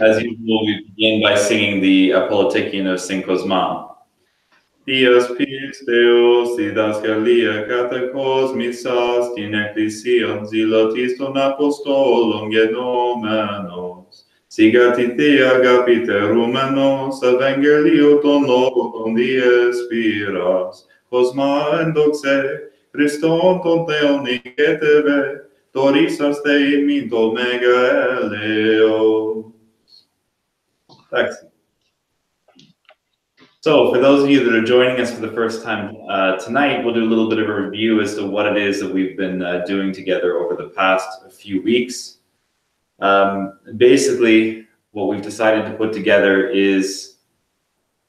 As usual, we begin by singing the Apologetian of St. Kosmas. Dios pisteos, didascalia catacosmisas, din ecclesiam zilotis ton apostolum genomenos, sigatite agapite rumenos, evangelio ton novum dies spiras, Kosma endoxe, Christon ton theoniceteve, dorisas te minto mega eleo. Excellent. So for those of you that are joining us for the first time tonight, we'll do a little bit of a review as to what it is that we've been doing together over the past few weeks. Basically, what we've decided to put together is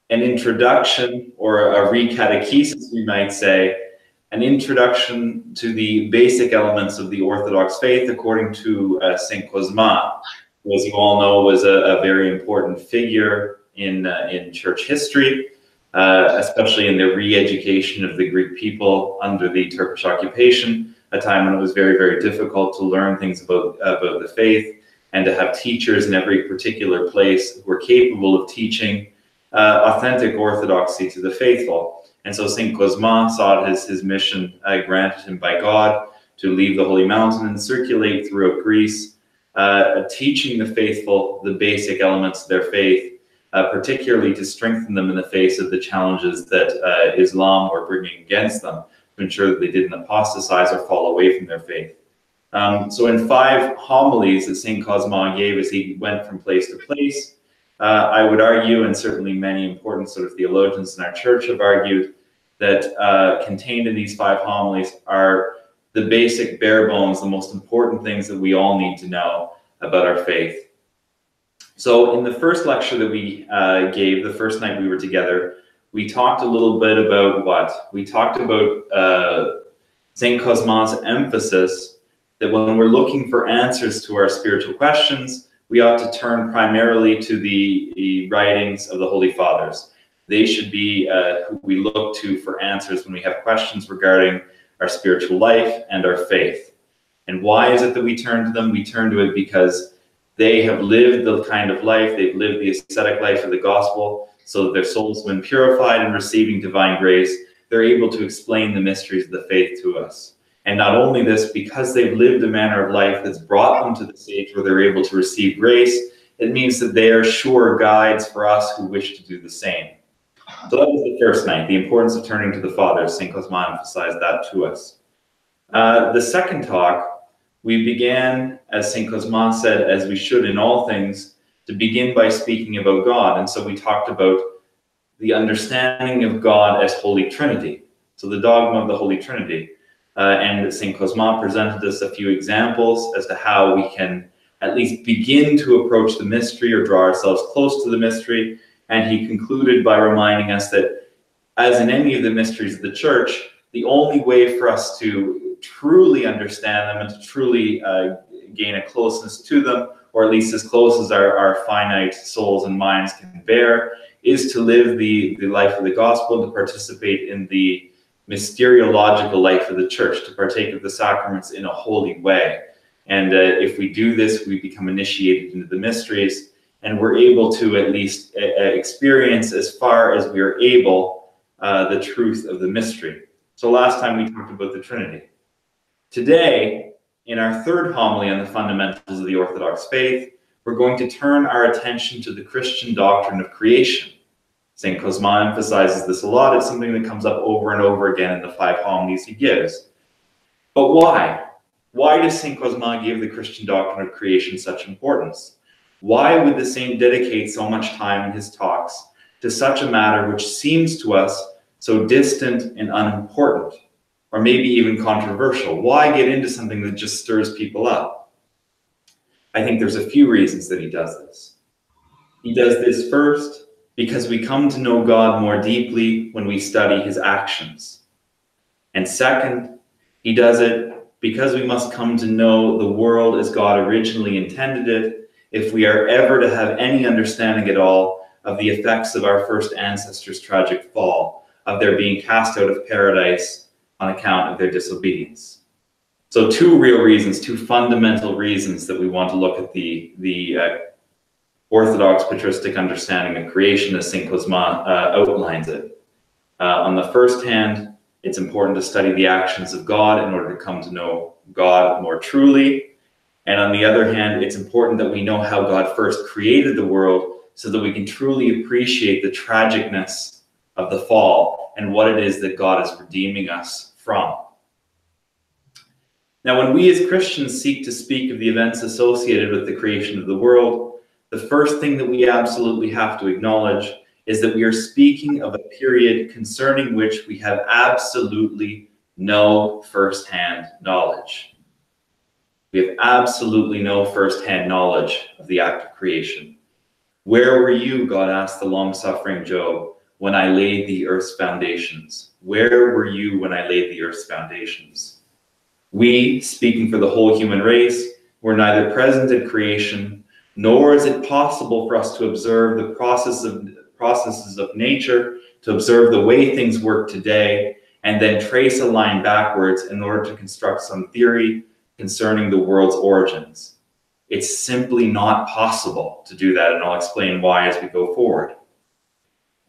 an introduction, or a recatechesis, we might say, an introduction to the basic elements of the Orthodox faith according to St. Kosmas, who, as you all know, was a very important figure in church history, especially in the re-education of the Greek people under the Turkish occupation, a time when it was very, very difficult to learn things about the faith and to have teachers in every particular place who were capable of teaching authentic orthodoxy to the faithful. And so St. Kosmas sought his mission granted him by God to leave the Holy Mountain and circulate throughout Greece, teaching the faithful the basic elements of their faith, particularly to strengthen them in the face of the challenges that Islam were bringing against them, to ensure that they didn't apostatize or fall away from their faith. So in 5 homilies that St. Kosmas gave as he went from place to place, I would argue, and certainly many important sort of theologians in our church have argued, that contained in these 5 homilies are the basic bare bones, the most important things that we all need to know about our faith. So in the first lecture that we gave, the first night we were together, we talked a little bit about what? We talked about St. Kosmas' emphasis that when we're looking for answers to our spiritual questions, we ought to turn primarily to the writings of the Holy Fathers. They should be who we look to for answers when we have questions regarding our spiritual life and our faith. And why is it that we turn to them? We turn to it because they have lived the kind of life, they've lived the ascetic life of the gospel, so that their souls have been purified and receiving divine grace. They're able to explain the mysteries of the faith to us. And not only this, because they've lived a manner of life that's brought them to the stage where they're able to receive grace, it means that they are sure guides for us who wish to do the same. So that was the first night, the importance of turning to the Fathers. St. Kosmas emphasized that to us. The second talk, we began, as St. Kosmas said, as we should in all things, to begin by speaking about God. And so we talked about the understanding of God as Holy Trinity. So the dogma of the Holy Trinity. And St. Kosmas presented us a few examples as to how we can at least begin to approach the mystery or draw ourselves close to the mystery. And he concluded by reminding us that, as in any of the mysteries of the Church, the only way for us to truly understand them and to truly gain a closeness to them, or at least as close as our finite souls and minds can bear, is to live the life of the gospel, to participate in the mysteriological life of the Church, to partake of the sacraments in a holy way. And if we do this, we become initiated into the mysteries, and we're able to at least experience, as far as we are able, the truth of the mystery. So last time we talked about the Trinity. Today, in our third homily on the fundamentals of the Orthodox faith, we're going to turn our attention to the Christian doctrine of creation. St. Kosmas emphasizes this a lot. It's something that comes up over and over again in the 5 homilies he gives. But why? Why does St. Kosmas give the Christian doctrine of creation such importance? Why would the saint dedicate so much time in his talks to such a matter which seems to us so distant and unimportant, or maybe even controversial? Why get into something that just stirs people up? I think there's a few reasons that he does this. He does this first because we come to know God more deeply when we study his actions. And second, he does it because we must come to know the world as God originally intended it, if we are ever to have any understanding at all of the effects of our first ancestors' tragic fall, of their being cast out of paradise on account of their disobedience. So two real reasons, two fundamental reasons that we want to look at the Orthodox patristic understanding of creation as St. Kosmas outlines it. On the first hand, it's important to study the actions of God in order to come to know God more truly. And on the other hand, it's important that we know how God first created the world so that we can truly appreciate the tragicness of the fall and what it is that God is redeeming us from. Now, when we as Christians seek to speak of the events associated with the creation of the world, the first thing that we absolutely have to acknowledge is that we are speaking of a period concerning which we have absolutely no first-hand knowledge. We have absolutely no first-hand knowledge of the act of creation. Where were you, God asked the long-suffering Job, when I laid the earth's foundations? Where were you when I laid the earth's foundations? We, speaking for the whole human race, were neither present at creation, nor is it possible for us to observe the processes of nature, to observe the way things work today, and then trace a line backwards in order to construct some theory concerning the world's origins. It's simply not possible to do that, and I'll explain why as we go forward.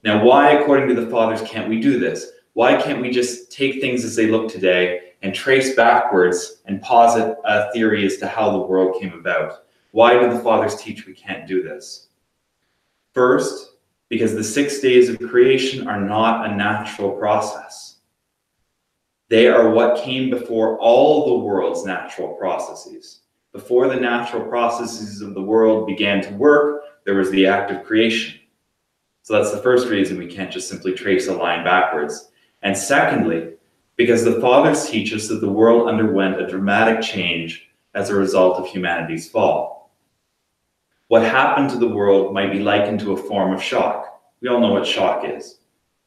Now, why, according to the Fathers, can't we do this? Why can't we just take things as they look today and trace backwards and posit a theory as to how the world came about? Why do the Fathers teach we can't do this? First, because the 6 days of creation are not a natural process. They are what came before all the world's natural processes. Before the natural processes of the world began to work, there was the act of creation. So that's the first reason we can't just simply trace a line backwards. And secondly, because the Fathers teach us that the world underwent a dramatic change as a result of humanity's fall. What happened to the world might be likened to a form of shock. We all know what shock is.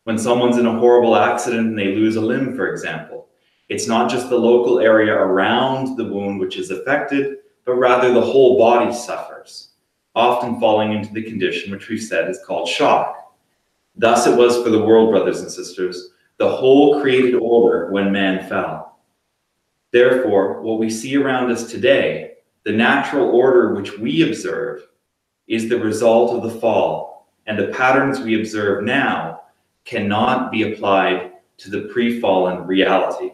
When someone's in a horrible accident and they lose a limb, for example, it's not just the local area around the wound which is affected, but rather the whole body suffers, often falling into the condition which we've said is called shock. Thus it was for the world, brothers and sisters, the whole created order when man fell. Therefore, what we see around us today, the natural order which we observe, is the result of the fall, and the patterns we observe now cannot be applied to the pre-fallen reality.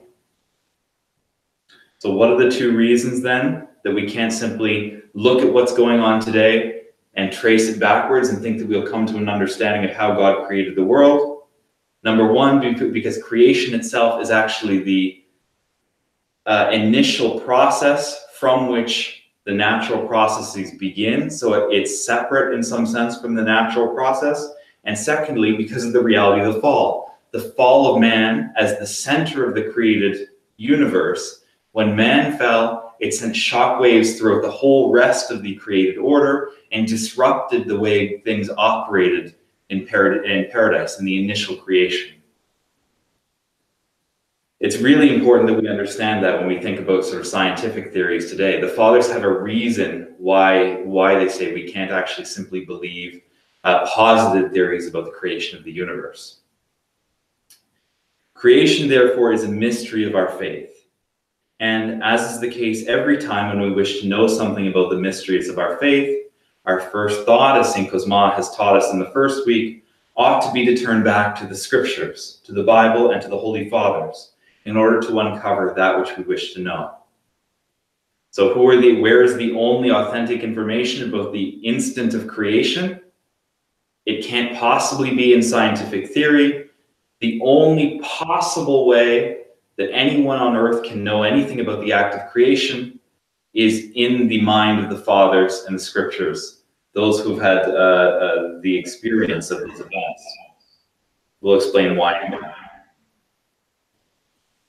So what are the two reasons then that we can't simply look at what's going on today and trace it backwards and think that we'll come to an understanding of how God created the world? Number one, because creation itself is actually the initial process from which the natural processes begin. So it's separate in some sense from the natural process. And secondly, because of the reality of the fall. The fall of man as the center of the created universe. When man fell, it sent shockwaves throughout the whole rest of the created order and disrupted the way things operated in paradise, in the initial creation. It's really important that we understand that when we think about sort of scientific theories today. The Fathers have a reason why they say we can't actually simply believe positive theories about the creation of the universe. Creation, therefore, is a mystery of our faith. And as is the case every time when we wish to know something about the mysteries of our faith, our first thought, as St. Kosmas has taught us in the first week, ought to be to turn back to the Scriptures, to the Bible, and to the Holy Fathers, in order to uncover that which we wish to know. So where is the only authentic information about the instant of creation? It can't possibly be in scientific theory. The only possible way that anyone on earth can know anything about the act of creation is in the mind of the Fathers and the Scriptures, those who've had the experience of these events. We'll explain why.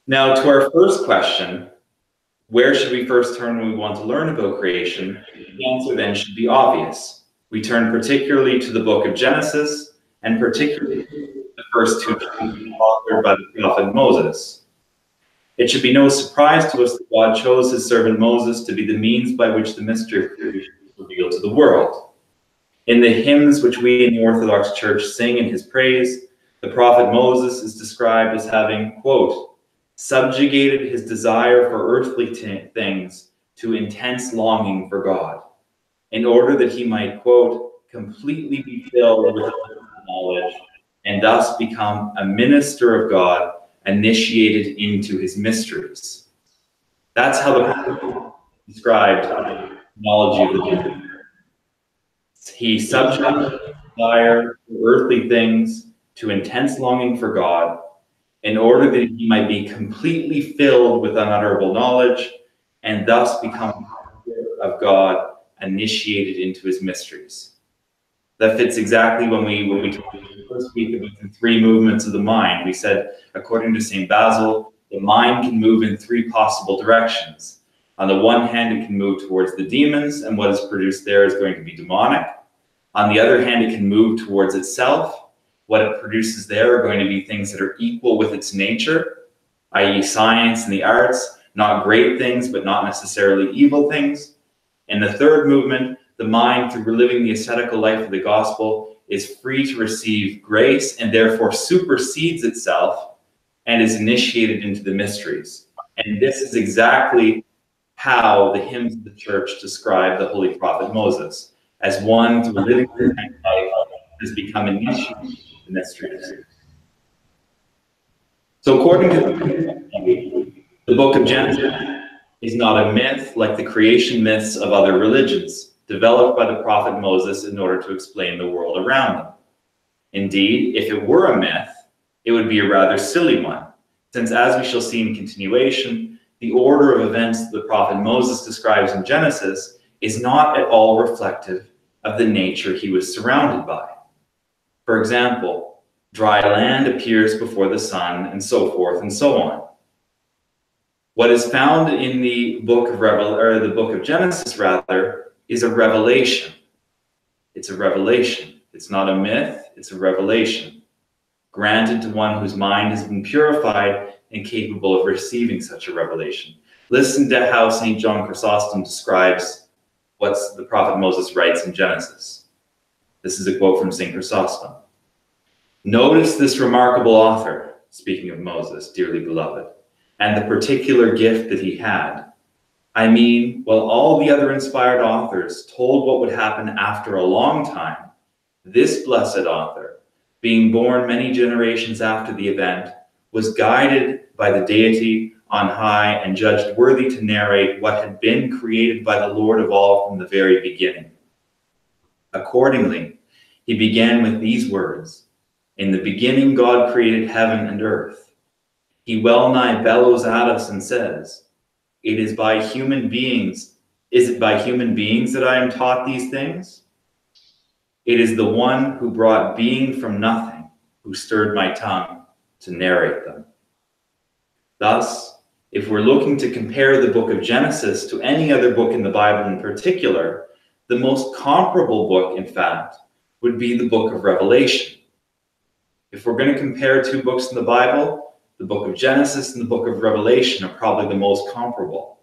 Now, to our first question, where should we first turn when we want to learn about creation? The answer then should be obvious. We turn particularly to the book of Genesis, and particularly the first two chapters authored by the prophet Moses. It should be no surprise to us that God chose his servant Moses to be the means by which the mystery of creation is revealed to the world. In the hymns which we in the Orthodox Church sing in his praise, the prophet Moses is described as having, quote, subjugated his desire for earthly things to intense longing for God, in order that he might, quote, completely be filled with knowledge and thus become a minister of God, initiated into his mysteries. That's how the Bible described knowledge of the Lord. He subjugated his desire for earthly things to intense longing for God, in order that he might be completely filled with unutterable knowledge and thus become of God, initiated into his mysteries. That fits exactly when we talked first week about the three movements of the mind. We said, according to St. Basil, the mind can move in three possible directions. On the one hand, it can move towards the demons, and what is produced there is going to be demonic. On the other hand, it can move towards itself. What it produces there are going to be things that are equal with its nature, i.e. science and the arts, not great things, but not necessarily evil things. In the third movement, the mind, through living the ascetical life of the gospel, is free to receive grace and therefore supersedes itself and is initiated into the mysteries. And this is exactly how the hymns of the church describe the holy prophet Moses, as one through living the life has become initiated into the mysteries. So according to the book of Genesis is not a myth like the creation myths of other religions, developed by the prophet Moses in order to explain the world around them. Indeed, if it were a myth, it would be a rather silly one, since as we shall see in continuation, the order of events that the prophet Moses describes in Genesis is not at all reflective of the nature he was surrounded by. For example, dry land appears before the sun, and so forth and so on. What is found in the book of Genesis, rather, is a revelation. It's a revelation. It's not a myth, it's a revelation, granted to one whose mind has been purified and capable of receiving such a revelation. Listen to how St. John Chrysostom describes what the prophet Moses writes in Genesis. This is a quote from St. Chrysostom. Notice this remarkable author, speaking of Moses, dearly beloved, and the particular gift that he had. I mean, while all the other inspired authors told what would happen after a long time, this blessed author, being born many generations after the event, was guided by the deity on high and judged worthy to narrate what had been created by the Lord of all from the very beginning. Accordingly, he began with these words, "In the beginning God created heaven and earth." He well nigh bellows at us and says, Is it by human beings that I am taught these things? It is the one who brought being from nothing, who stirred my tongue to narrate them. Thus, if we're looking to compare the book of Genesis to any other book in the Bible in particular, the most comparable book, in fact, would be the book of Revelation. If we're going to compare two books in the Bible, the book of Genesis and the book of Revelation are probably the most comparable,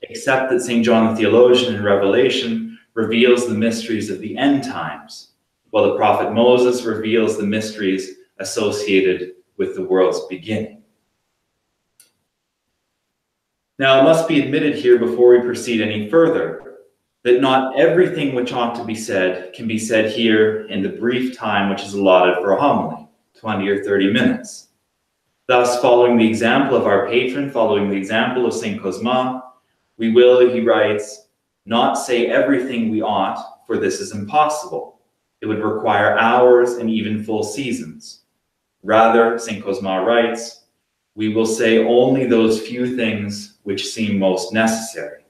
except that St. John the Theologian in Revelation reveals the mysteries of the end times, while the prophet Moses reveals the mysteries associated with the world's beginning. Now, it must be admitted here before we proceed any further that not everything which ought to be said can be said here in the brief time which is allotted for a homily, 20 or 30 minutes. Thus, following the example of our patron, following the example of St. Kosmas, we will, he writes, not say everything we ought, for this is impossible. It would require hours and even full seasons. Rather, St. Kosmas writes, we will say only those few things which seem most necessary.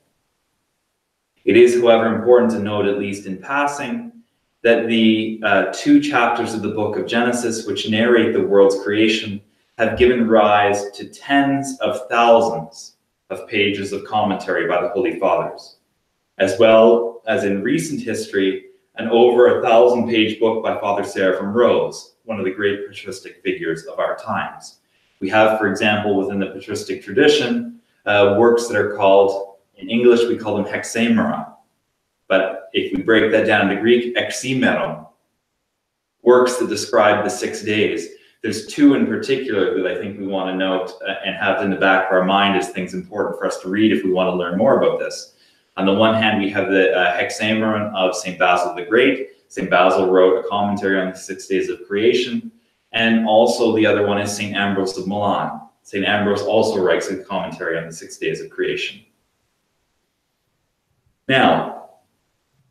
It is, however, important to note, at least in passing, that the two chapters of the book of Genesis, which narrate the world's creation, have given rise to tens of thousands of pages of commentary by the Holy Fathers, as well as in recent history, an over 1,000-page book by Father Seraphim Rose, one of the great patristic figures of our times. We have, for example, within the patristic tradition, works that are called, in English, we call them hexamera, but if we break that down into Greek, eximeron, works that describe the 6 days. There's two in particular that I think we want to note and have in the back of our mind as things important for us to read if we want to learn more about this. On the one hand, we have the Hexameron of St. Basil the Great. St. Basil wrote a commentary on the 6 days of creation. And also the other one is St. Ambrose of Milan. St. Ambrose also writes a commentary on the 6 days of creation. Now,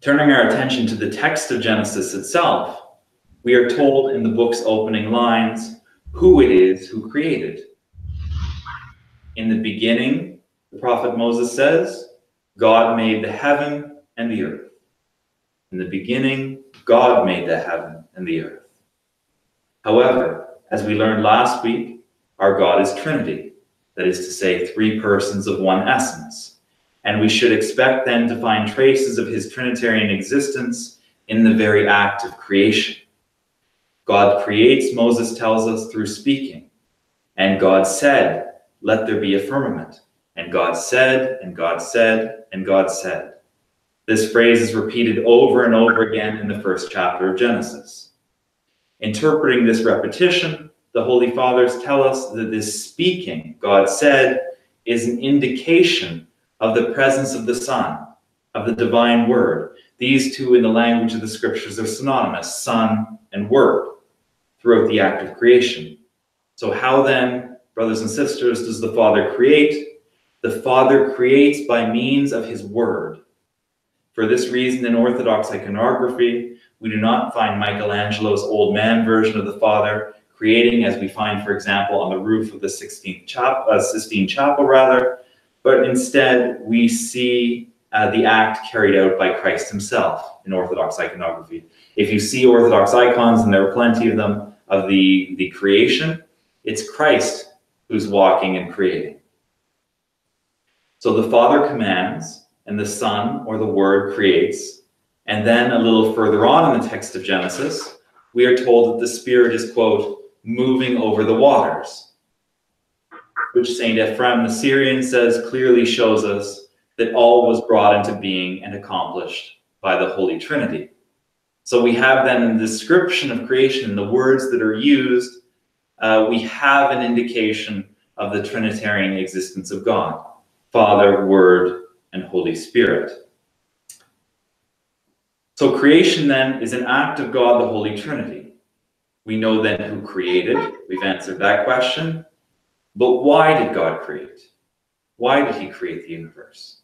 turning our attention to the text of Genesis itself, we are told in the book's opening lines who it is who created. In the beginning, the prophet Moses says, God made the heaven and the earth. In the beginning, God made the heaven and the earth. However, as we learned last week, our God is Trinity, that is to say, three persons of one essence. And we should expect then to find traces of his Trinitarian existence in the very act of creation. God creates, Moses tells us, through speaking. And God said, let there be a firmament. And God said, and God said, and God said. This phrase is repeated over and over again in the first chapter of Genesis. Interpreting this repetition, the Holy Fathers tell us that this speaking, God said, is an indication of the presence of the Son, of the divine Word. These two in the language of the Scriptures are synonymous, Son and Word, throughout the act of creation. So how then, brothers and sisters, does the Father create? The Father creates by means of his Word. For this reason, in Orthodox iconography, we do not find Michelangelo's Old Man version of the Father creating, as we find, for example, on the roof of the Sistine Chapel, but instead we see the act carried out by Christ himself in Orthodox iconography. If you see Orthodox icons, and there are plenty of them, of the creation, it's Christ who's walking and creating. So the Father commands, and the Son, or the Word, creates. And then a little further on in the text of Genesis, we are told that the Spirit is, quote, moving over the waters, which St. Ephraim the Syrian says clearly shows us that all was brought into being and accomplished by the Holy Trinity. So we have then in the description of creation, in the words that are used, we have an indication of the Trinitarian existence of God, Father, Word, and Holy Spirit. So creation then is an act of God, the Holy Trinity. We know then who created. We've answered that question. But why did God create? Why did he create the universe?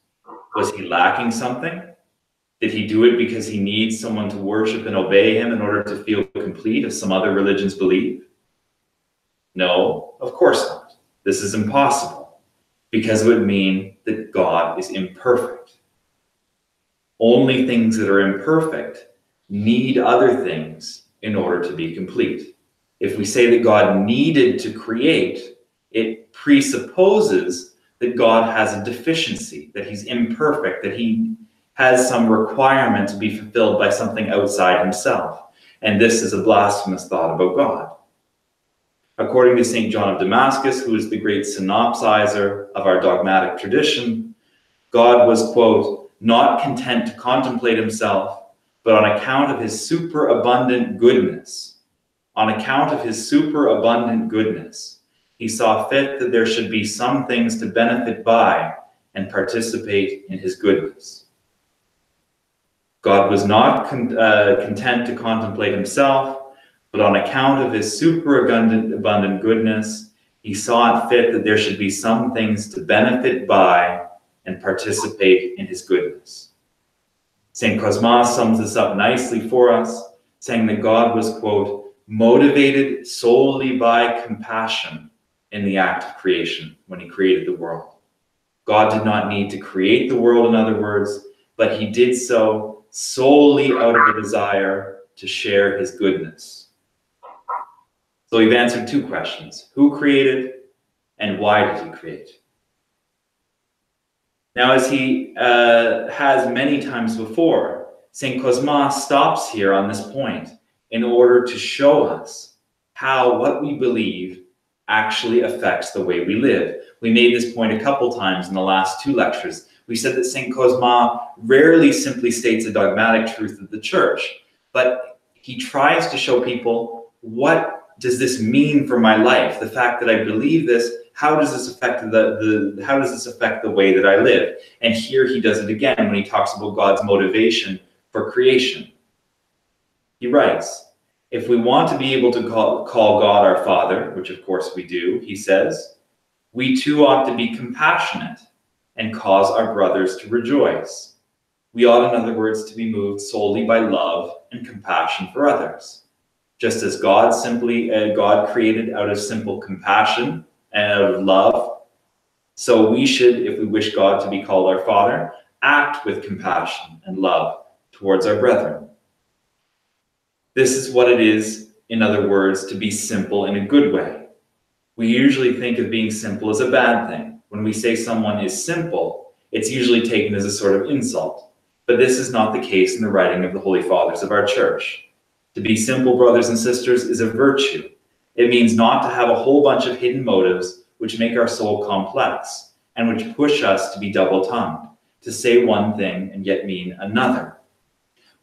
Was he lacking something? Did he do it because he needs someone to worship and obey him in order to feel complete, as some other religions believe? No, of course not. This is impossible, because it would mean that God is imperfect. Only things that are imperfect need other things in order to be complete. If we say that God needed to create, it presupposes that God has a deficiency, that he's imperfect, that he has some requirement to be fulfilled by something outside himself. And this is a blasphemous thought about God. According to St. John of Damascus, who is the great synopsizer of our dogmatic tradition, God was, quote, not content to contemplate himself, but on account of his superabundant goodness, he saw fit that there should be some things to benefit by and participate in his goodness. God was not content to contemplate himself, but on account of his superabundant goodness, he saw it fit that there should be some things to benefit by and participate in his goodness. St. Kosmas sums this up nicely for us, saying that God was, quote, motivated solely by compassion in the act of creation when he created the world. God did not need to create the world, in other words, but he did so solely out of a desire to share his goodness. So we've answered two questions: who created and why did he create? Now, as he has many times before, St. Kosmas stops here on this point in order to show us how what we believe actually affects the way we live. We made this point a couple times in the last two lectures. We said that St. Kosmas rarely simply states a dogmatic truth of the Church, but he tries to show people what does this mean for my life? The fact that I believe this, how does this affect the way that I live? And here he does it again when he talks about God's motivation for creation. He writes, if we want to be able to call God our Father, which of course we do, he says, we too ought to be compassionate and cause our brothers to rejoice. We ought, in other words, to be moved solely by love and compassion for others. Just as God created out of simple compassion and out of love, so we should, if we wish God to be called our Father, act with compassion and love towards our brethren. This is what it is, in other words, to be simple in a good way. We usually think of being simple as a bad thing. When we say someone is simple, it's usually taken as a sort of insult. But this is not the case in the writing of the Holy Fathers of our Church. To be simple, brothers and sisters, is a virtue. It means not to have a whole bunch of hidden motives which make our soul complex and which push us to be double-tongued, to say one thing and yet mean another.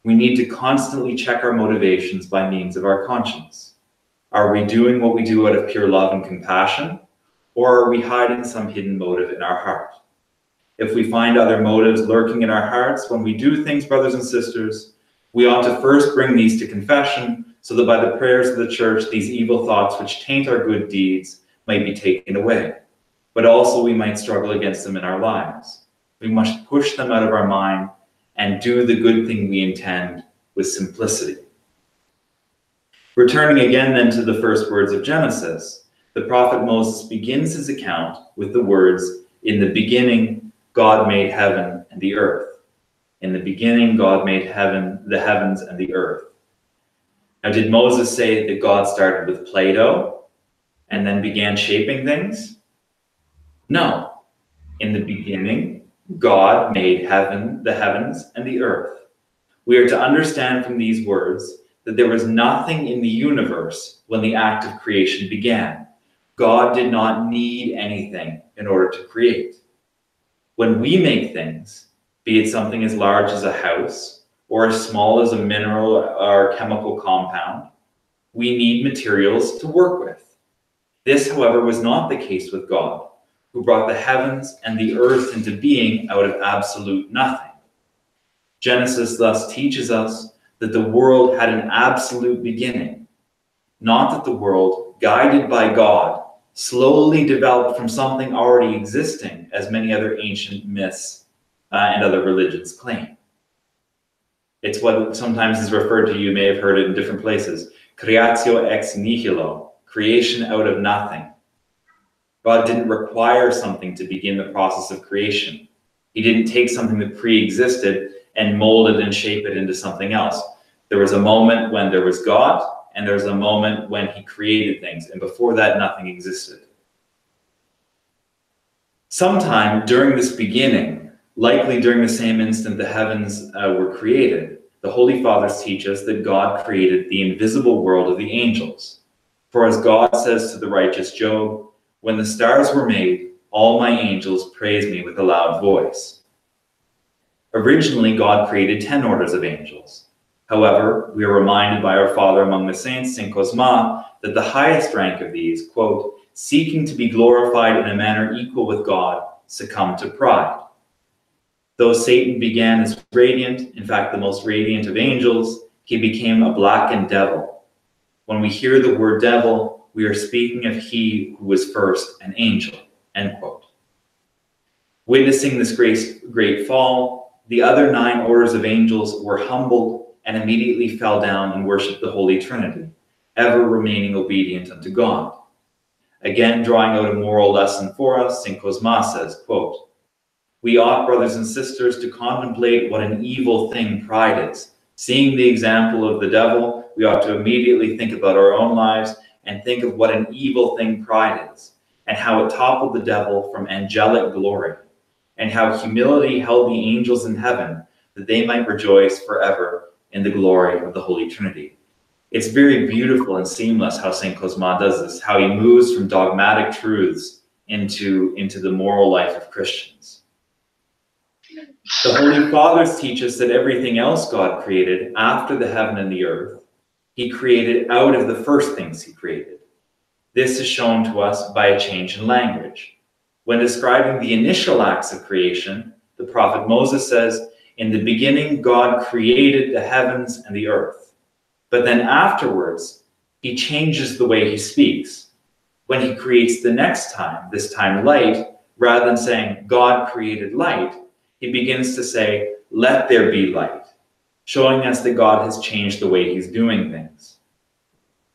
We need to constantly check our motivations by means of our conscience. Are we doing what we do out of pure love and compassion, or are we hiding some hidden motive in our heart? If we find other motives lurking in our hearts when we do things, brothers and sisters, we ought to first bring these to confession, so that by the prayers of the Church, these evil thoughts which taint our good deeds might be taken away. But also we might struggle against them in our lives. We must push them out of our mind and do the good thing we intend with simplicity. Returning again then to the first words of Genesis, the prophet Moses begins his account with the words, "In the beginning, God made heaven and the earth." In the beginning, God made the heavens and the earth. Now, did Moses say that God started with Play-Doh and then began shaping things? No. In the beginning, God made the heavens and the earth. We are to understand from these words that there was nothing in the universe when the act of creation began. God did not need anything in order to create. When we make things, be it something as large as a house or as small as a mineral or chemical compound, we need materials to work with. This, however, was not the case with God, who brought the heavens and the earth into being out of absolute nothing. Genesis thus teaches us that the world had an absolute beginning, not that the world, guided by God, slowly developed from something already existing, as many other ancient myths and other religions claim. It's what sometimes is referred to, you may have heard it in different places, creatio ex nihilo, creation out of nothing. God didn't require something to begin the process of creation. He didn't take something that pre-existed and mold it and shape it into something else. There was a moment when there was God, and there was a moment when he created things, and before that, nothing existed. Sometime during this beginning, likely during the same instant the heavens were created, the Holy Fathers teach us that God created the invisible world of the angels. For as God says to the righteous Job, "When the stars were made, all my angels praised me with a loud voice." Originally, God created 10 orders of angels. However, we are reminded by our father among the saints, St. Kosmas, that the highest rank of these, quote, "seeking to be glorified in a manner equal with God, succumbed to pride." Though Satan began as radiant, in fact, the most radiant of angels, he became a blackened devil. When we hear the word devil, we are speaking of he who was first an angel, end quote. Witnessing this great fall, the other 9 orders of angels were humbled and immediately fell down and worshiped the Holy Trinity, ever remaining obedient unto God. Again, drawing out a moral lesson for us, St. Kosmas says, quote, "We ought, brothers and sisters, to contemplate what an evil thing pride is. Seeing the example of the devil, we ought to immediately think about our own lives and think of what an evil thing pride is, and how it toppled the devil from angelic glory, and how humility held the angels in heaven, that they might rejoice forever in the glory of the Holy Trinity." It's very beautiful and seamless how St. Kosmas does this, how he moves from dogmatic truths into the moral life of Christians. The Holy Fathers teach us that everything else God created after the heaven and the earth He created out of the first things he created. This is shown to us by a change in language. When describing the initial acts of creation, the prophet Moses says, "In the beginning, God created the heavens and the earth." But then afterwards, he changes the way he speaks. When he creates the next time, this time light, rather than saying, "God created light," he begins to say, "Let there be light," showing us that God has changed the way he's doing things.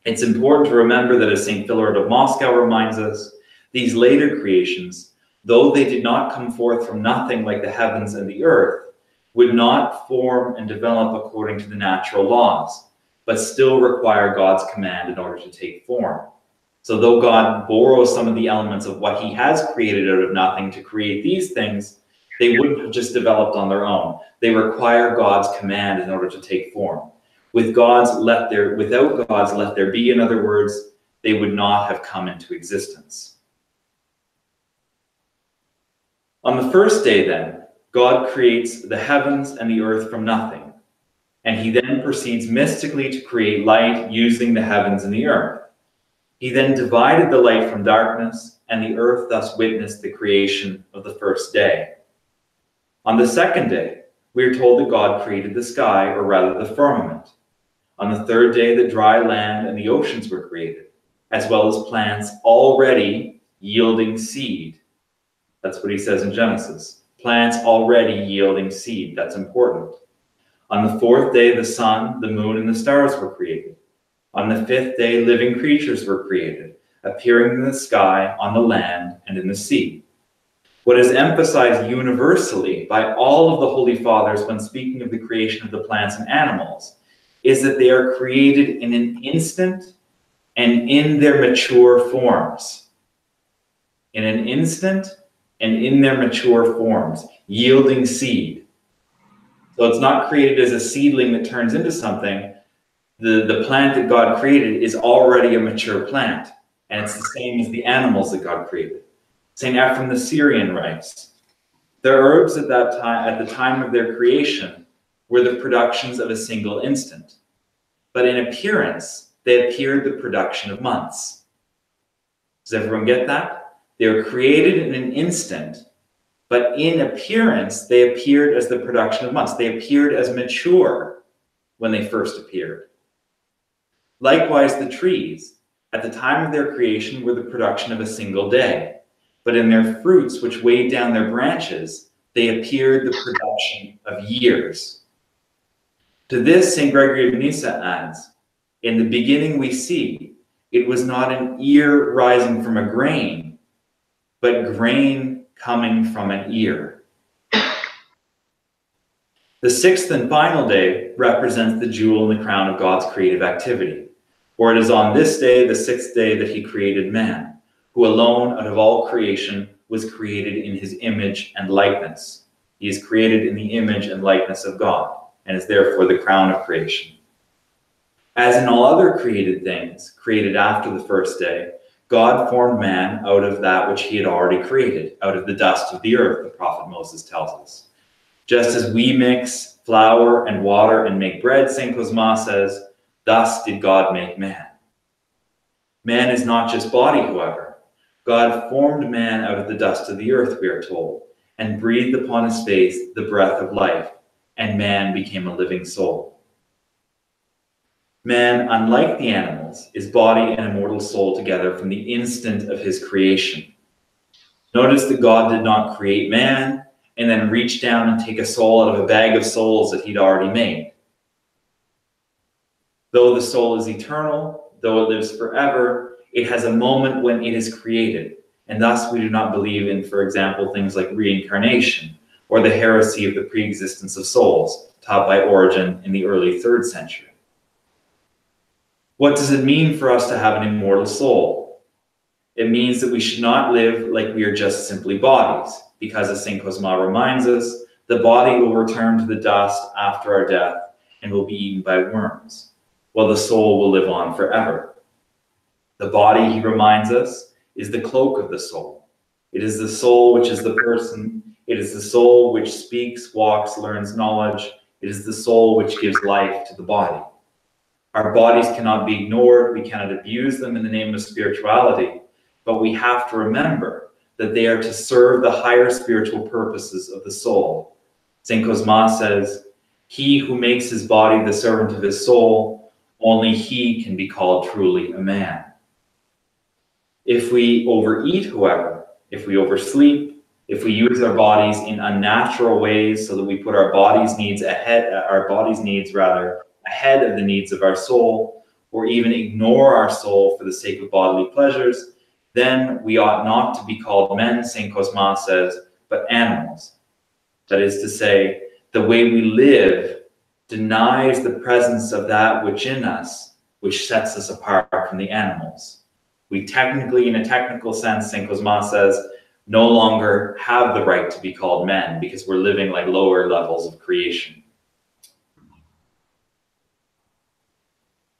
It's important to remember that, as St. Philard of Moscow reminds us, these later creations, though they did not come forth from nothing like the heavens and the earth, would not form and develop according to the natural laws, but still require God's command in order to take form. So though God borrows some of the elements of what he has created out of nothing to create these things, they wouldn't have just developed on their own. They require God's command in order to take form. Without God's let there be, in other words, they would not have come into existence. On the first day, then, God creates the heavens and the earth from nothing, and he then proceeds mystically to create light using the heavens and the earth. He then divided the light from darkness, and the earth thus witnessed the creation of the first day. On the second day, we are told that God created the sky, or rather the firmament. On the third day, the dry land and the oceans were created, as well as plants already yielding seed. That's what he says in Genesis. Plants already yielding seed. That's important. On the fourth day, the sun, the moon, and the stars were created. On the fifth day, living creatures were created, appearing in the sky, on the land, and in the sea. What is emphasized universally by all of the Holy Fathers when speaking of the creation of the plants and animals is that they are created in an instant and in their mature forms. In an instant and in their mature forms, yielding seed. So it's not created as a seedling that turns into something. The plant that God created is already a mature plant, and it's the same as the animals that God created. St. Ephrem the Syrian writes, "The herbs at the time of their creation were the productions of a single instant, but in appearance they appeared the production of months." Does everyone get that? They were created in an instant, but in appearance they appeared as the production of months. They appeared as mature when they first appeared. Likewise, the trees, at the time of their creation, were the production of a single day, but in their fruits, which weighed down their branches, they appeared the production of years. To this, St. Gregory of Nyssa adds, "In the beginning we see, it was not an ear rising from a grain, but grain coming from an ear." The sixth and final day represents the jewel in the crown of God's creative activity. For it is on this day, the sixth day, that he created man, who alone out of all creation was created in his image and likeness. He is created in the image and likeness of God, and is therefore the crown of creation. As in all other created things, created after the first day, God formed man out of that which he had already created, out of the dust of the earth, the prophet Moses tells us. Just as we mix flour and water and make bread, St. Kosmas says, thus did God make man. Man is not just body, however. God formed man out of the dust of the earth, we are told, and breathed upon his face the breath of life, and man became a living soul. Man, unlike the animals, is body and immortal soul together from the instant of his creation. Notice that God did not create man and then reach down and take a soul out of a bag of souls that he'd already made. Though the soul is eternal, though it lives forever, it has a moment when it is created, and thus we do not believe in, for example, things like reincarnation or the heresy of the pre-existence of souls, taught by Origen in the early 3rd century. What does it mean for us to have an immortal soul? It means that we should not live like we are just simply bodies, because as St. Kosmas reminds us, the body will return to the dust after our death and will be eaten by worms, while the soul will live on forever. The body, he reminds us, is the cloak of the soul. It is the soul which is the person. It is the soul which speaks, walks, learns knowledge. It is the soul which gives life to the body. Our bodies cannot be ignored. We cannot abuse them in the name of spirituality. But we have to remember that they are to serve the higher spiritual purposes of the soul. St. Kosmas says, "He who makes his body the servant of his soul, only he can be called truly a man." If we overeat, however, if we oversleep, if we use our bodies in unnatural ways so that we put our body's needs ahead of the needs of our soul, or even ignore our soul for the sake of bodily pleasures, then we ought not to be called men, St. Kosmas says, but animals. That is to say, the way we live denies the presence of that which in us, which sets us apart from the animals. We technically, in a technical sense, St. Kosmas says, no longer have the right to be called men because we're living like lower levels of creation.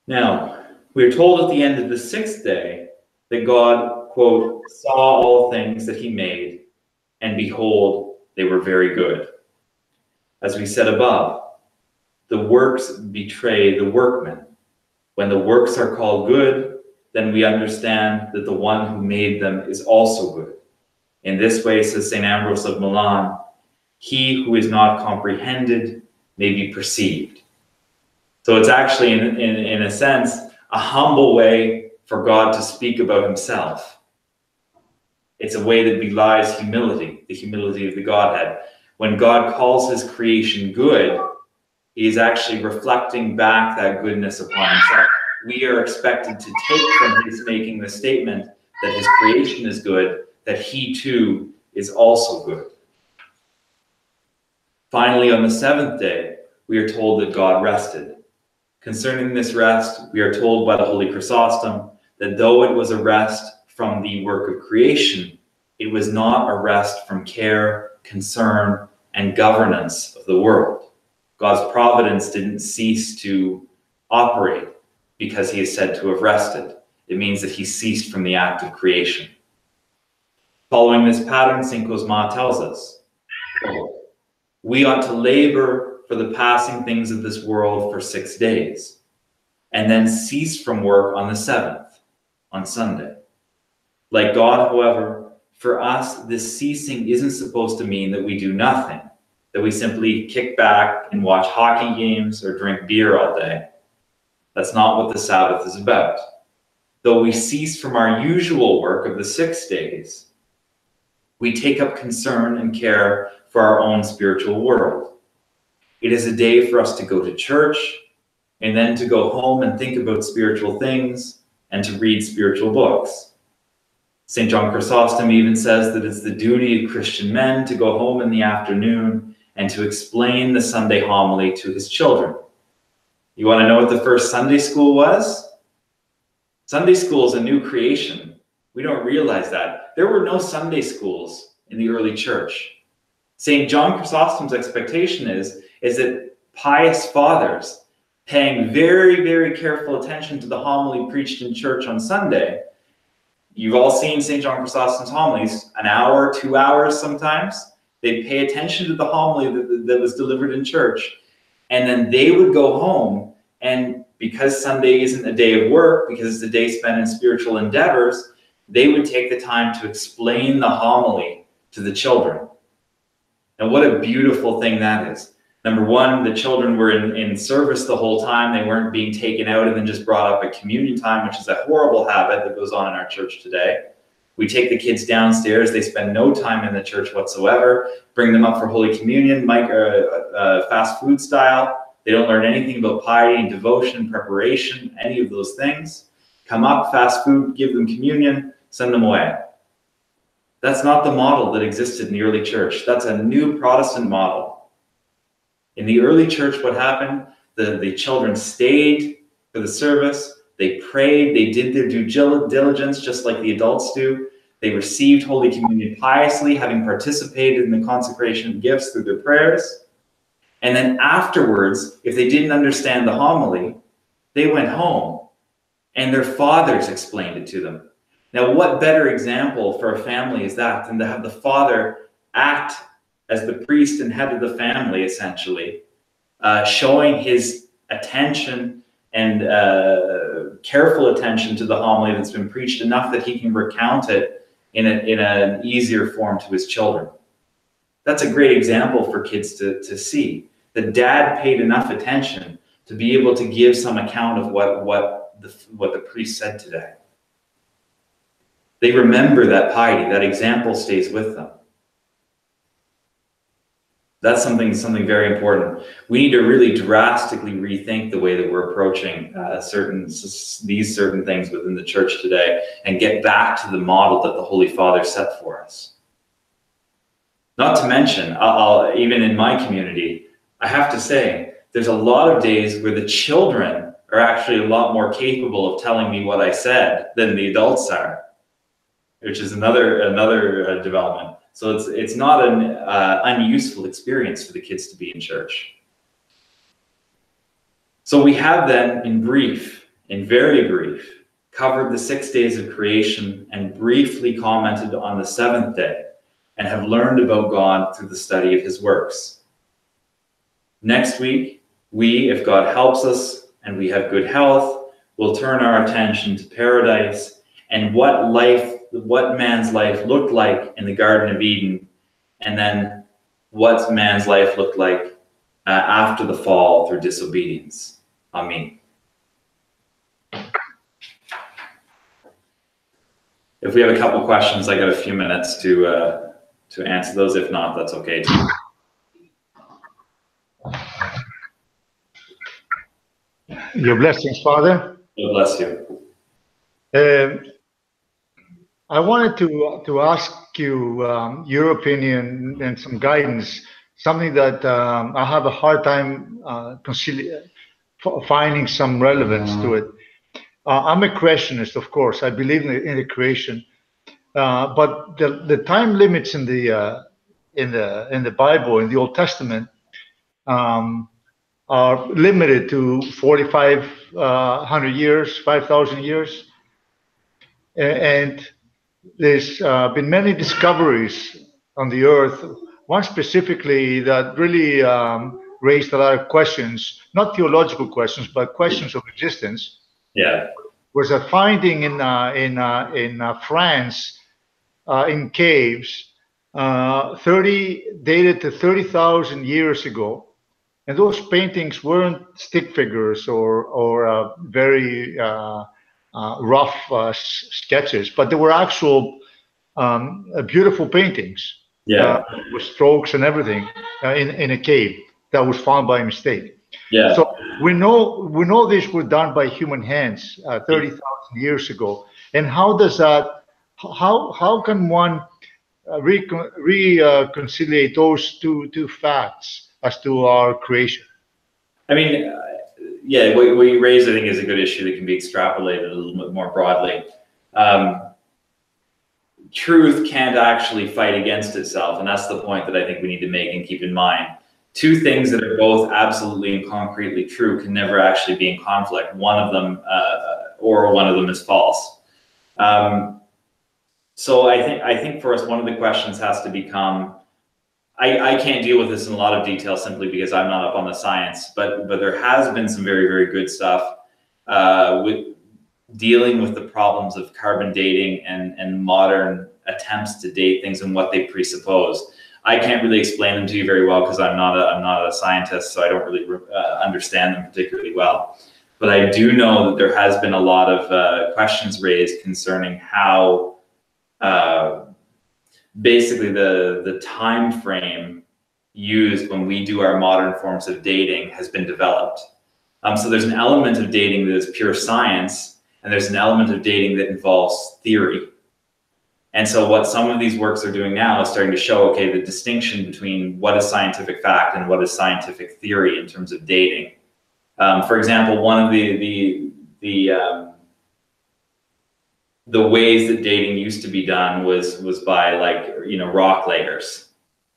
Now, we are told at the end of the sixth day that God, quote, saw all things that he made, and behold, they were very good. As we said above, the works betray the workman. When the works are called good, then we understand that the one who made them is also good. In this way, says St. Ambrose of Milan, he who is not comprehended may be perceived. So it's actually, in a sense, a humble way for God to speak about himself. It's a way that belies humility, the humility of the Godhead. When God calls his creation good, he is actually reflecting back that goodness upon himself. We are expected to take from his making the statement that his creation is good, that he too is also good. Finally, on the seventh day, we are told that God rested. Concerning this rest, we are told by the Holy Chrysostom that though it was a rest from the work of creation, it was not a rest from care, concern, and governance of the world. God's providence didn't cease to operate because he is said to have rested. It means that he ceased from the act of creation. Following this pattern, St. Kosmas tells us, we ought to labor for the passing things of this world for 6 days, and then cease from work on the seventh, on Sunday. Like God, however, for us, this ceasing isn't supposed to mean that we do nothing, that we simply kick back and watch hockey games or drink beer all day. That's not what the Sabbath is about. Though we cease from our usual work of the 6 days, we take up concern and care for our own spiritual world. It is a day for us to go to church and then to go home and think about spiritual things and to read spiritual books. St. John Chrysostom even says that it's the duty of Christian men to go home in the afternoon and to explain the Sunday homily to his children. You want to know what the first Sunday school was? Sunday school is a new creation. We don't realize that. There were no Sunday schools in the early church. St. John Chrysostom's expectation is that pious fathers, paying very, very careful attention to the homily preached in church on Sunday. You've all seen St. John Chrysostom's homilies, an hour, 2 hours sometimes. They'd pay attention to the homily that was delivered in church. And then they would go home, and because Sunday isn't a day of work, because it's a day spent in spiritual endeavors, they would take the time to explain the homily to the children. And what a beautiful thing that is. Number one, the children were in service the whole time. They weren't being taken out and then just brought up at communion time, which is a horrible habit that goes on in our church today. We take the kids downstairs. They spend no time in the church whatsoever. Bring them up for Holy Communion, fast food style. They don't learn anything about piety and devotion, preparation, any of those things. Come up, fast food, give them communion, send them away. That's not the model that existed in the early church. That's a new Protestant model. In the early church, what happened? The children stayed for the service. They prayed. They did their due diligence, just like the adults do. They received Holy Communion piously, having participated in the consecration of gifts through their prayers. And then afterwards, if they didn't understand the homily, they went home and their fathers explained it to them. Now, what better example for a family is that than to have the father act as the priest and head of the family, essentially, showing his attention and careful attention to the homily that's been preached, enough that he can recount it in an easier form to his children. That's a great example for kids to see, that dad paid enough attention to be able to give some account of what the priest said today. They remember that piety, that example stays with them. That's something very important. We need to really drastically rethink the way that we're approaching these certain things within the church today, and get back to the model that the Holy Father set for us. Not to mention, even in my community, I have to say, there's a lot of days where the children are actually a lot more capable of telling me what I said than the adults are, which is another development. So it's not an unuseful experience for the kids to be in church. So we have then, in very brief, covered the 6 days of creation and briefly commented on the 7th day, and have learned about God through the study of his works. Next week, if God helps us and we have good health, will turn our attention to paradise and what man's life looked like in the Garden of Eden, and then what man's life looked like after the fall through disobedience. Amen. If we have a couple questions, I got a few minutes to answer those. If not, that's okay too. Your blessings, Father. God bless you. I wanted to ask you your opinion and some guidance, something that I have a hard time finding some relevance to it. I'm a creationist, of course. I believe in the creation, but the time limits in the Bible, in the Old Testament, are limited to 4,500 years, 5,000 years, and there's been many discoveries on the earth, one specifically that really raised a lot of questions, not theological questions, but questions of existence. Yeah. Was a finding in France in caves, dated to 30,000 years ago. And those paintings weren't stick figures or very rough sketches, but they were actual beautiful paintings, with strokes and everything, in a cave that was found by mistake. Yeah. So we know these were done by human hands 30,000 years ago. And how does that? How can one reconciliate those two facts as to our creation? I mean, yeah, what you raised, I think, is a good issue that can be extrapolated a little bit more broadly. Truth can't actually fight against itself, and that's the point that I think we need to make and keep in mind. Two things that are both absolutely and concretely true can never actually be in conflict. One of them is false. So I think for us, one of the questions has to become, I can't deal with this in a lot of detail simply because I'm not up on the science, but there has been some very, very good stuff with dealing with the problems of carbon dating and modern attempts to date things and what they presuppose. I can't really explain them to you very well because I'm not a scientist, so I don't really understand them particularly well. But I do know that there has been a lot of questions raised concerning how basically the time frame used when we do our modern forms of dating has been developed. So there's an element of dating that is pure science, and there's an element of dating that involves theory. And so what some of these works are doing now is starting to show, okay, the distinction between what is scientific fact and what is scientific theory in terms of dating. For example, one of the ways that dating used to be done was by, like, rock layers,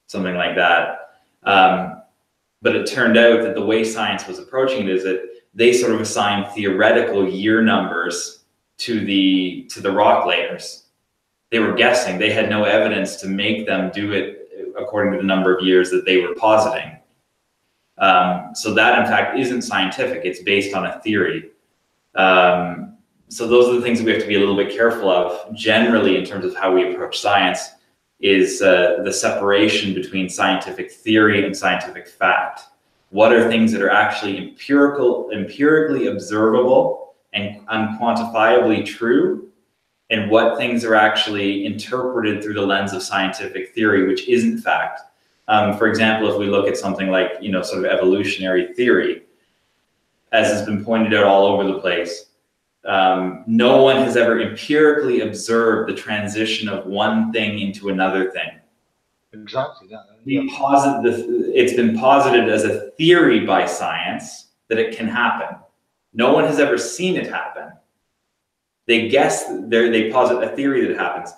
something like that. But it turned out that the way science was approaching it is that they sort of assigned theoretical year numbers to the rock layers. They were guessing. They had no evidence to make them do it according to the number of years that they were positing. So that, in fact, isn't scientific. It's based on a theory. So those are the things that we have to be a little bit careful of generally in terms of how we approach science, is the separation between scientific theory and scientific fact. What are things that are actually empirically observable and unquantifiably true, and what things are actually interpreted through the lens of scientific theory, which isn't fact. For example, if we look at something like, sort of evolutionary theory, as has been pointed out all over the place, no one has ever empirically observed the transition of one thing into another thing. Exactly. Yeah. It's been posited as a theory by science that it can happen. No one has ever seen it happen. They guess, they posit a theory that it happens.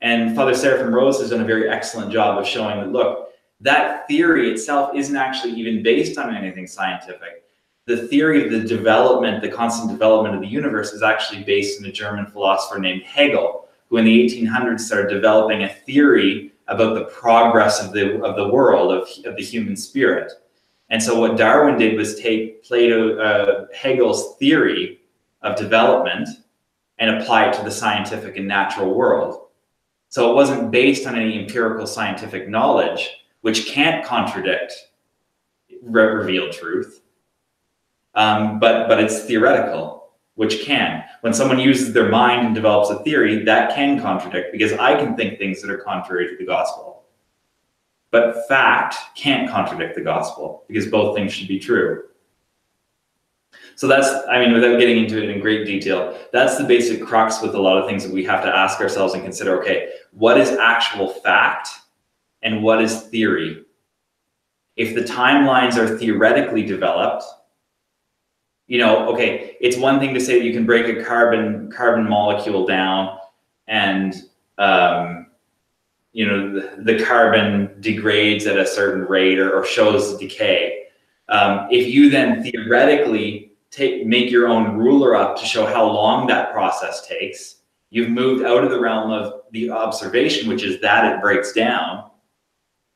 And Father Seraphim Rose has done a very excellent job of showing that, look, that theory itself isn't actually even based on anything scientific. The theory of the development, the constant development of the universe, is actually based on a German philosopher named Hegel, who in the 1800s started developing a theory about the progress of the world, of the human spirit. And so what Darwin did was take Hegel's theory of development and apply it to the scientific and natural world. So it wasn't based on any empirical scientific knowledge, which can't contradict revealed truth. But it's theoretical, which can. When someone uses their mind and develops a theory, that can contradict, because I can think things that are contrary to the gospel. But fact can't contradict the gospel, because both things should be true. So that's, without getting into it in great detail, that's the basic crux with a lot of things that we have to ask ourselves and consider. Okay, what is actual fact and what is theory? If the timelines are theoretically developed, okay, it's one thing to say that you can break a carbon molecule down and, the carbon degrades at a certain rate or shows decay. If you then theoretically make your own ruler up to show how long that process takes, you've moved out of the realm of the observation, which is that it breaks down,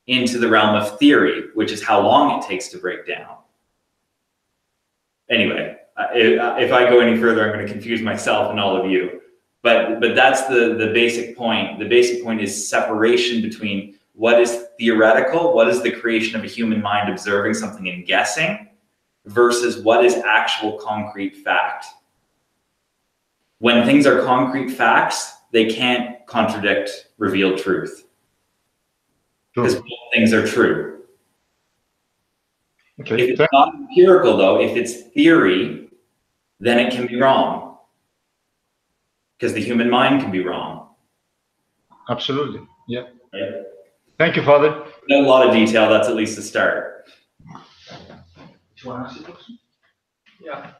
into the realm of theory, which is how long it takes to break down. Anyway, if I go any further, I'm going to confuse myself and all of you. But that's the basic point. The basic point is separation between what is theoretical, what is the creation of a human mind observing something and guessing, versus what is actual concrete fact. When things are concrete facts, they can't contradict revealed truth. Because both things are true. Okay. If it's not empirical, though, if it's theory, then it can be wrong. Because the human mind can be wrong. Absolutely. Yeah. Right? Thank you, Father. In a lot of detail, that's at least a start. Do you want to ask a question? Yeah.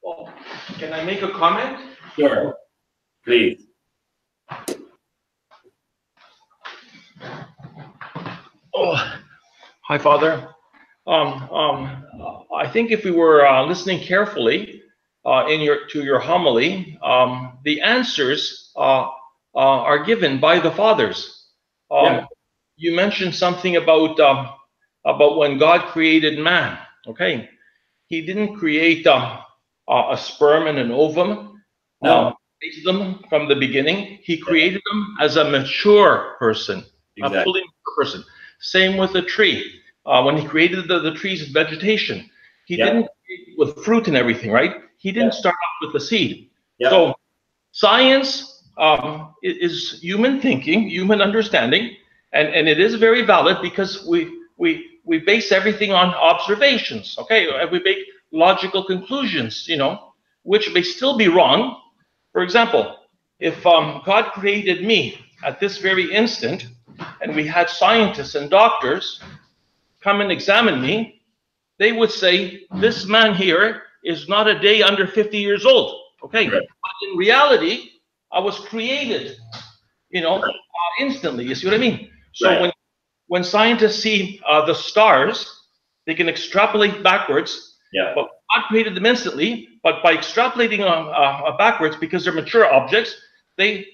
Well, can I make a comment? Sure. Please. Oh, hi, Father. I think if we were listening carefully to your homily, the answers are given by the fathers. Yeah. You mentioned something about when God created man. Okay, He didn't create a sperm and an ovum. No. Created them from the beginning. He created them as a mature person, Exactly. a fully mature person. Same with a tree. When He created the trees and vegetation, He didn't create with fruit and everything, right? He didn't start off with a seed. So science is human thinking, human understanding, and it is very valid because we base everything on observations, okay? We make logical conclusions, which may still be wrong. For example, if God created me at this very instant, and we had scientists and doctors come and examine me, they would say, this man here is not a day under 50 years old, okay? Right. But in reality, I was created, instantly, you see what I mean? So when scientists see the stars, they can extrapolate backwards. Yeah. But God created them instantly, but by extrapolating backwards, because they're mature objects, they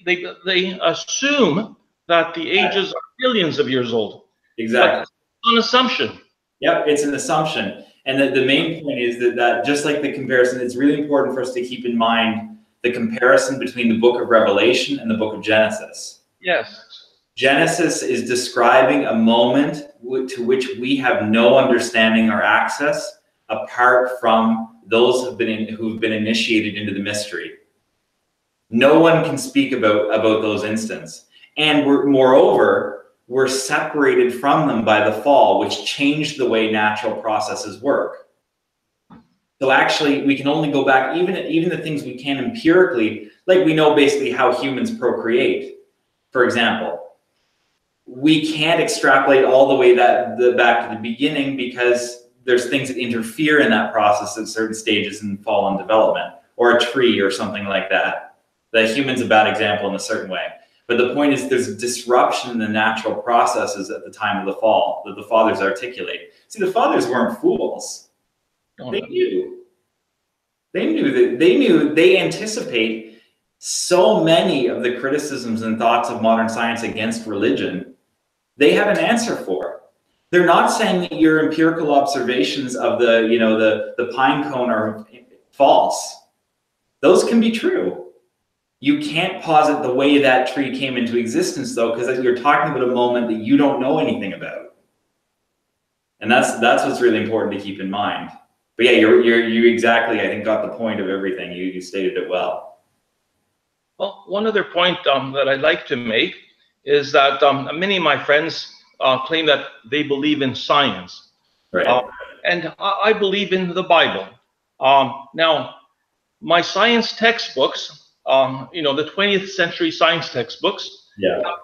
assume that the ages are billions of years old. Exactly. But it's an assumption. Yep, it's an assumption. And the main point is that just like the comparison, it's really important for us to keep in mind the comparison between the book of Revelation and the book of Genesis. Yes. Genesis is describing a moment to which we have no understanding or access apart from those who've been initiated into the mystery. No one can speak about those instances. And moreover, we're separated from them by the fall, which changed the way natural processes work. So actually, we can only go back, even the things we can empirically, like we know basically how humans procreate. For example, we can't extrapolate all the way back to the beginning because there's things that interfere in that process at certain stages in fall and development, or a tree or something like that. The human's a bad example in a certain way. But the point is there's disruption in the natural processes at the time of the fall that the fathers articulate. See, the fathers weren't fools. They knew. They anticipate so many of the criticisms and thoughts of modern science against religion. They have an answer for. They're not saying that your empirical observations of the pine cone are false. Those can be true. You can't posit the way that tree came into existence, though, because you're talking about a moment that you don't know anything about. And that's what's really important to keep in mind. But yeah, you exactly, I think, got the point of everything. You stated it well. Well, one other point that I'd like to make is that many of my friends claim that they believe in science. Right. And I believe in the Bible. Now, my science textbooks, the 20th century science textbooks, have now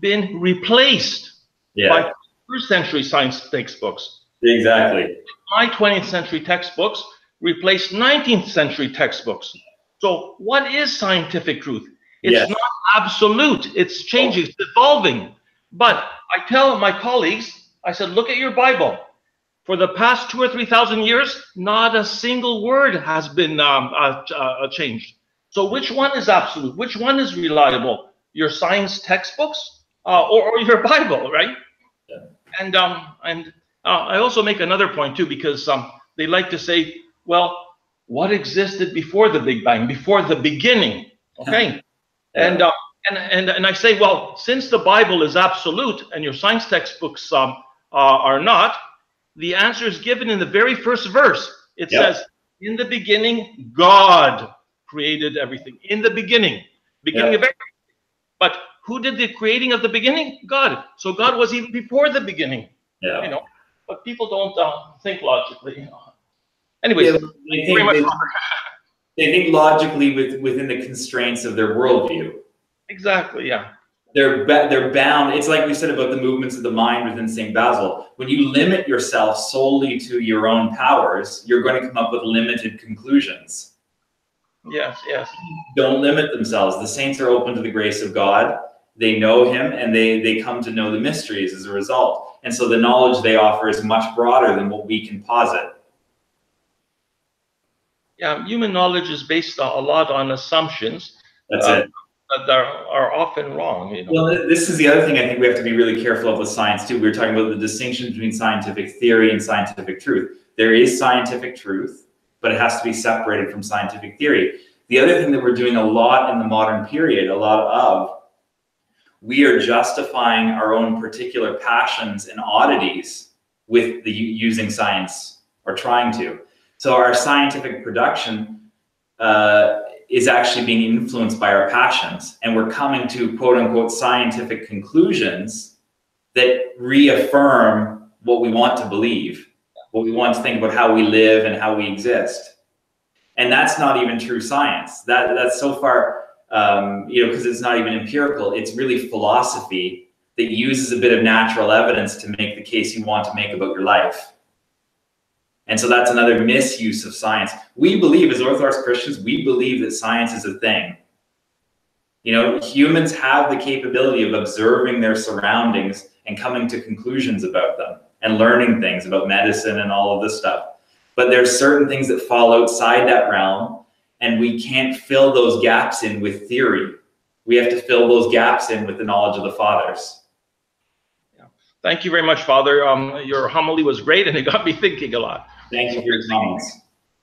been replaced by first century science textbooks. Exactly. My 20th century textbooks replaced 19th century textbooks. So what is scientific truth? It's not absolute. It's changing. It's evolving. But I tell my colleagues, I said, look at your Bible. For the past 2,000 or 3,000 years, not a single word has been changed. So which one is absolute? Which one is reliable? Your science textbooks or your Bible, right? Yeah. And I also make another point too, because they like to say, well, what existed before the Big Bang, before the beginning? Okay. Yeah. And I say, well, since the Bible is absolute and your science textbooks are not, the answer is given in the very first verse. It says, in the beginning, God created everything. In the beginning of everything. But who did the creating of the beginning? God. So God was even before the beginning. Yeah. But people don't think logically. Anyways, they think logically within the constraints of their worldview. Exactly. Yeah. They're bound. It's like we said about the movements of the mind within St. Basil. When you limit yourself solely to your own powers, you're going to come up with limited conclusions. Yes. Don't limit themselves. The saints are open to the grace of God. They know him, and they come to know the mysteries as a result. And so the knowledge they offer is much broader than what we can posit. Yeah, human knowledge is based a lot on assumptions. That's it. That are often wrong. Well, this is the other thing I think we have to be really careful of with science too. We were talking about the distinction between scientific theory and scientific truth. There is scientific truth, but it has to be separated from scientific theory. The other thing that we're doing a lot in the modern period, we are justifying our own particular passions and oddities with using science, or trying to. So our scientific production is actually being influenced by our passions, and we're coming to quote unquote scientific conclusions that reaffirm what we want to believe, what we want to think about how we live and how we exist. And that's not even true science. That's so far, because it's not even empirical. It's really philosophy that uses a bit of natural evidence to make the case you want to make about your life. And so that's another misuse of science. We believe, as Orthodox Christians, we believe that science is a thing. Humans have the capability of observing their surroundings and coming to conclusions about them and learning things about medicine and all of this stuff. But there's certain things that fall outside that realm, and we can't fill those gaps in with theory. We have to fill those gaps in with the knowledge of the fathers. Thank you very much, Father. Your homily was great, and it got me thinking a lot. Thank you for your comments.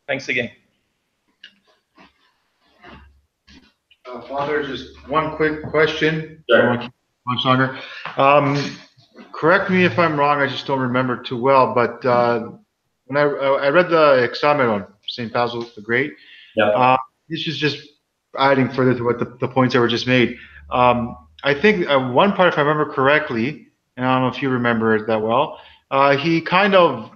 Thanks again. Father, just one quick question. Sure. I don't want to keep much longer. Correct me if I'm wrong. I just don't remember too well. But when I read the Hexameron, Saint Basil the Great, this is just adding further to what the points that were just made. I think one part, if I remember correctly, and I don't know if you remember it that well, he kind of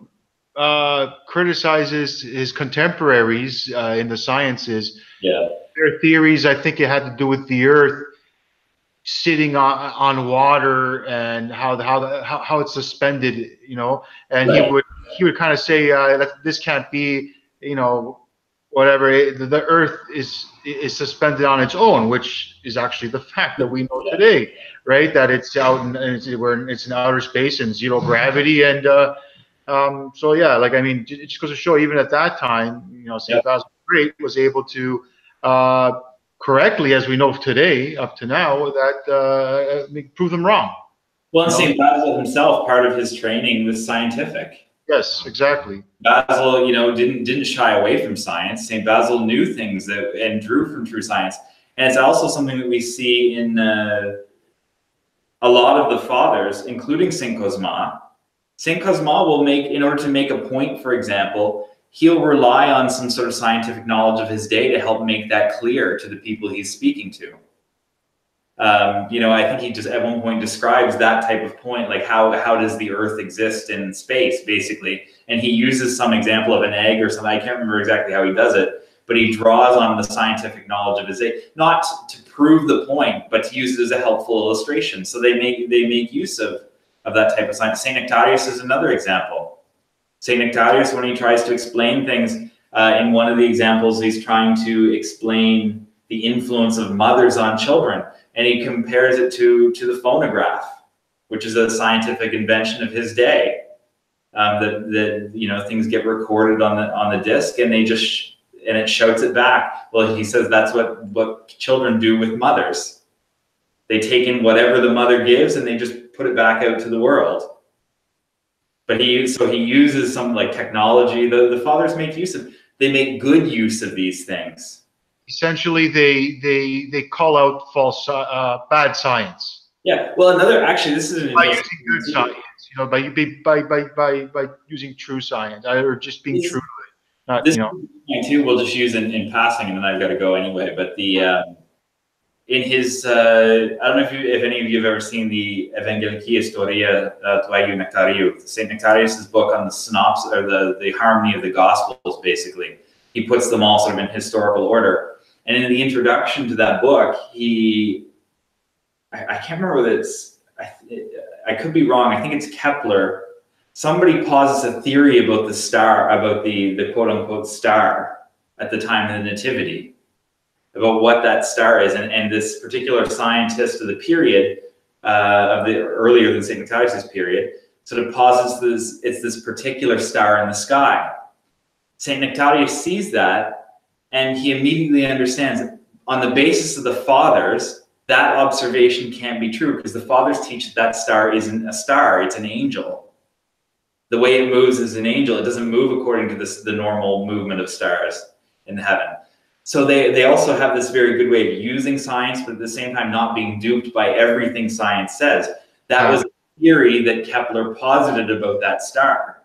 criticizes his contemporaries in the sciences. Yeah. Their theories, I think it had to do with the Earth sitting on water and how it's suspended, you know. And right. he would kind of say that this can't be, you know, whatever. The Earth is suspended on its own, which is actually the fact that we know today, right? That it's out and it's in outer space and zero gravity, and so yeah, like I mean, it just goes to show, even at that time, you know, Saint Basil the Great was able to correctly, as we know today, up to now, that prove them wrong. Well, and Saint Basil himself, part of his training was scientific. Yes, exactly. Basil, you know, didn't shy away from science. Saint Basil knew things and drew from true science, and it's also something that we see in a lot of the fathers, including Saint Kosmas. Saint Kosmas will in order to make a point, for example, he'll rely on some sort of scientific knowledge of his day to help make that clear to the people he's speaking to. You know, I think he just at one point describes that type of point, like how does the Earth exist in space, basically. And he uses some example of an egg or something. I can't remember exactly how he does it, but he draws on the scientific knowledge of his day, not to prove the point, but to use it as a helpful illustration. So they make use of that type of science. Saint Nectarius is another example. Saint Nectarius, when he tries to explain things, in one of the examples, he's trying to explain the influence of mothers on children, and he compares it to the phonograph, which is a scientific invention of his day. That you know, things get recorded on the disc, and and it shouts it back. Well, he says that's what children do with mothers. They take in whatever the mother gives, and they just put it back out to the world. But he uses some like technology. The fathers make they make good use of these things. Essentially, they call out false, bad science. Yeah. Well, this is by using good science, you know, by using true sance, or just being true to it. Not, this you know. Too, we'll just use in passing, and then I've got to go anyway. But in his, I don't know if any of you have ever seen the Evangeliki Historia Tuaiu Nectariu, Saint Nectarius' book on the synopsis, or the harmony of the Gospels, basically. He puts them all sort of in historical order. And in the introduction to that book, I can't remember whether I could be wrong, I think it's Kepler. Somebody posits a theory about the star, about the quote-unquote star at the time of the Nativity, about what that star is, and this particular scientist of the period, earlier than St. Nectarius' period, sort of posits it's this particular star in the sky. St. Nectarius sees that, and he immediately understands, on the basis of the fathers, that observation can't be true, because the fathers teach that star isn't a star, it's an angel. The way it moves is an angel. It doesn't move according to the normal movement of stars in heaven. So they also have this very good way of using science, but at the same time not being duped by everything science says. That was a theory that Kepler posited about that star.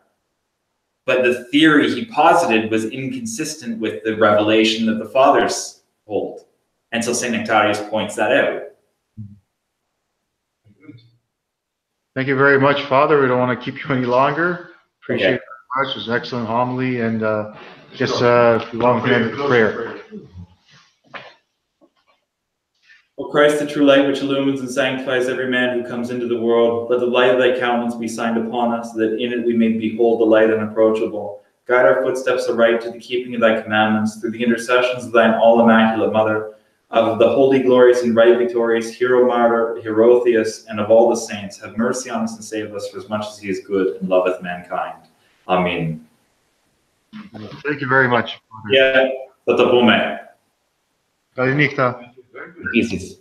But the theory he posited was inconsistent with the revelation that the fathers hold. And so St. Nectarius points that out. Thank you very much, Father. We don't want to keep you any longer. Appreciate it very much. It was an excellent homily. And just if you want to end with prayer. O Christ, the true light which illumines and sanctifies every man who comes into the world, let the light of thy countenance be signed upon us, so that in it we may behold the light unapproachable. Guide our footsteps aright to the keeping of thy commandments, through the intercessions of thine all-immaculate Mother, of the holy, glorious, and right victorious hero martyr Hierotheus, and of all the saints. Have mercy on us and save us, for as much as he is good and loveth mankind. Amen. Thank you very much. Yeah, Tatapume. Kalinichta. Pieces.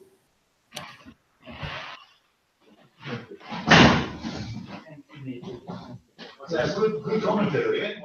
Yeah, good commentary.